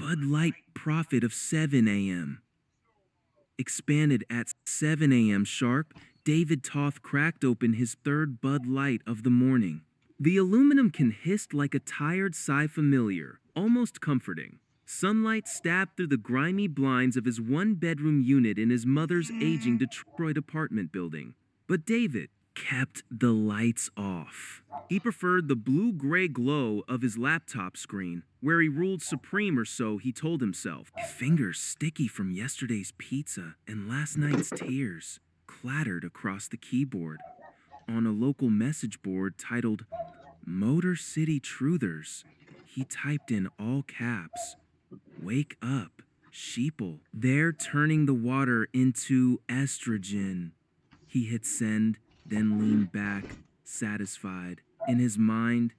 Bud Light profit of 7 a.m. Expanded at 7 a.m. sharp, David Toth cracked open his third Bud Light of the morning. The aluminum can hissed like a tired sigh familiar, almost comforting. Sunlight stabbed through the grimy blinds of his one-bedroom unit in his mother's aging Detroit apartment building. But David kept the lights off. He preferred the blue-gray glow of his laptop screen, where he ruled supreme or so he told himself. His fingers sticky from yesterday's pizza and last night's tears clattered across the keyboard. On a local message board titled Motor City Truthers, he typed in all caps, "Wake up, sheeple. They're turning the water into estrogen." He hit send, then leaned back, satisfied. In his mind,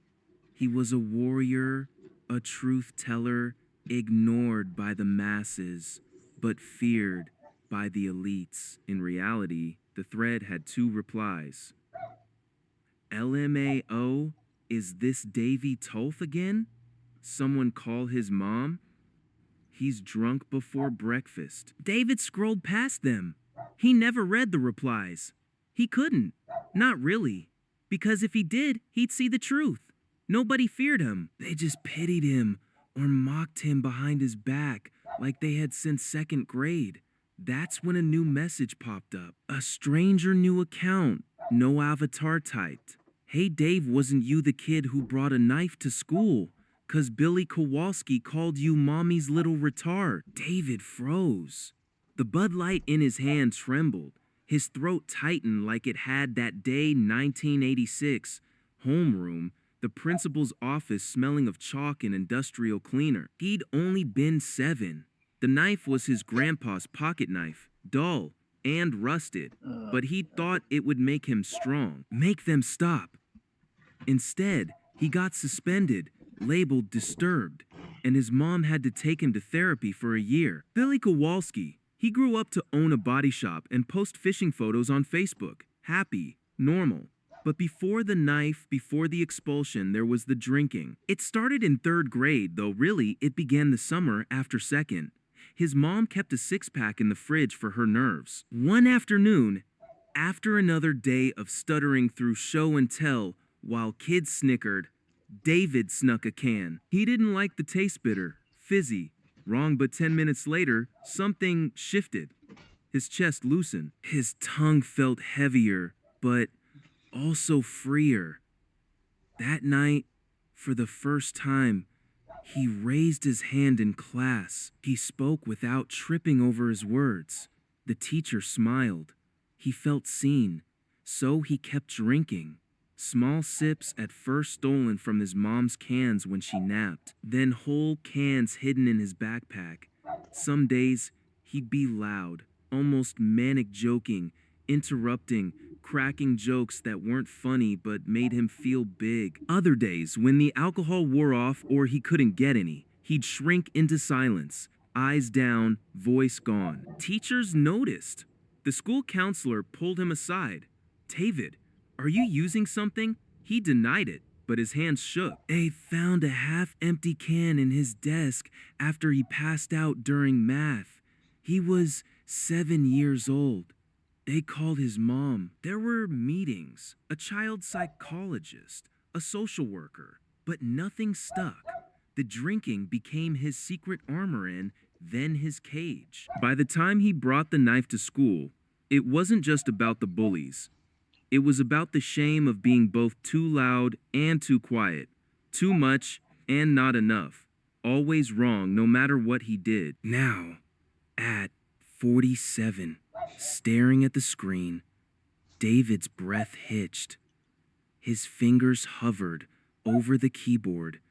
he was a warrior, a truth teller, ignored by the masses, but feared by the elites. In reality, the thread had two replies. LMAO, is this Davy Toth again? Someone call his mom? He's drunk before breakfast. David scrolled past them. He never read the replies. He couldn't. Not really. Because if he did, he'd see the truth. Nobody feared him. They just pitied him or mocked him behind his back like they had since second grade. That's when a new message popped up. A stranger new account. No avatar typed. Hey Dave, wasn't you the kid who brought a knife to school? 'Cause Billy Kowalski called you mommy's little retard. David froze. The Bud Light in his hand trembled. His throat tightened like it had that day 1986. Homeroom, the principal's office smelling of chalk and industrial cleaner. He'd only been 7. The knife was his grandpa's pocket knife, dull and rusted, but he thought it would make him strong, make them stop. Instead, he got suspended, labeled disturbed, and his mom had to take him to therapy for a year. Billy Kowalski, he grew up to own a body shop and post fishing photos on Facebook. Happy, normal. But before the knife, before the expulsion, there was the drinking. It started in 3rd grade, though really it began the summer after 2nd. His mom kept a 6-pack in the fridge for her nerves. One afternoon, after another day of stuttering through show and tell while kids snickered, David snuck a can. He didn't like the taste bitter, fizzy. Wrong, but 10 minutes later, something shifted. His chest loosened. His tongue felt heavier, but also freer. That night, for the first time, he raised his hand in class. He spoke without tripping over his words. The teacher smiled. He felt seen, so he kept drinking. Small sips at first stolen from his mom's cans when she napped, then whole cans hidden in his backpack. Some days, he'd be loud, almost manic joking, interrupting, cracking jokes that weren't funny but made him feel big. Other days, when the alcohol wore off or he couldn't get any, he'd shrink into silence, eyes down, voice gone. Teachers noticed. The school counselor pulled him aside. David, are you using something? He denied it, but his hands shook. They found a half-empty can in his desk after he passed out during math. He was 7 years old. They called his mom. There were meetings, a child psychologist, a social worker, but nothing stuck. The drinking became his secret armor and then his cage. By the time he brought the knife to school, it wasn't just about the bullies. It was about the shame of being both too loud and too quiet, too much and not enough, always wrong no matter what he did. Now, at 47, staring at the screen, David's breath hitched. His fingers hovered over the keyboard,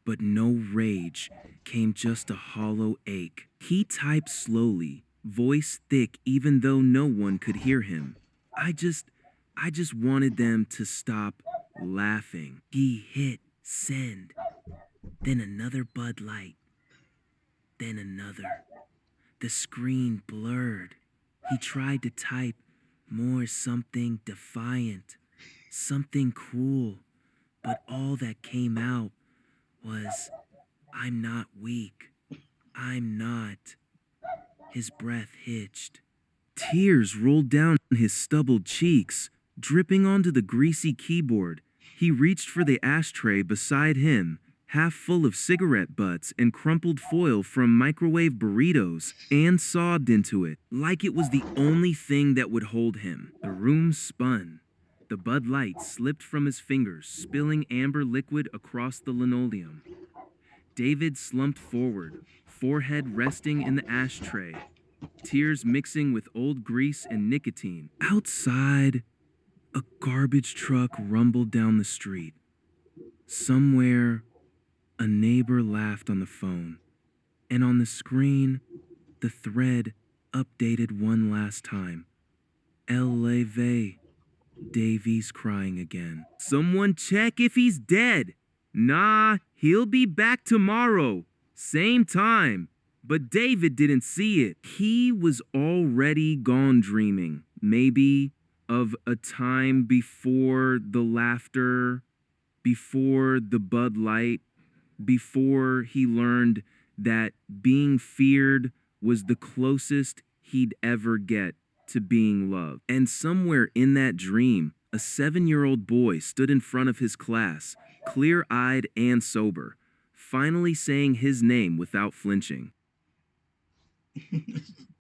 but no rage, came just a hollow ache. He typed slowly, voice thick even though no one could hear him. I just wanted them to stop laughing. He hit send, then another Bud Light, then another. The screen blurred. He tried to type more, something defiant, something cool, but all that came out was, I'm not weak. I'm not. His breath hitched. Tears rolled down his stubbled cheeks, dripping onto the greasy keyboard. He reached for the ashtray beside him, half full of cigarette butts and crumpled foil from microwave burritos, and sobbed into it, like it was the only thing that would hold him. The room spun. The Bud Light slipped from his fingers, spilling amber liquid across the linoleum. David slumped forward, forehead resting in the ashtray, tears mixing with old grease and nicotine. Outside, a garbage truck rumbled down the street. Somewhere, a neighbor laughed on the phone, and on the screen, the thread updated one last time. Elle leve, Davy's crying again. Someone check if he's dead. Nah, he'll be back tomorrow. Same time. But David didn't see it. He was already gone dreaming. Maybe of a time before the laughter, before the Bud Light, before he learned that being feared was the closest he'd ever get to being loved. And somewhere in that dream, a 7-year-old boy stood in front of his class, clear-eyed and sober, finally saying his name without flinching.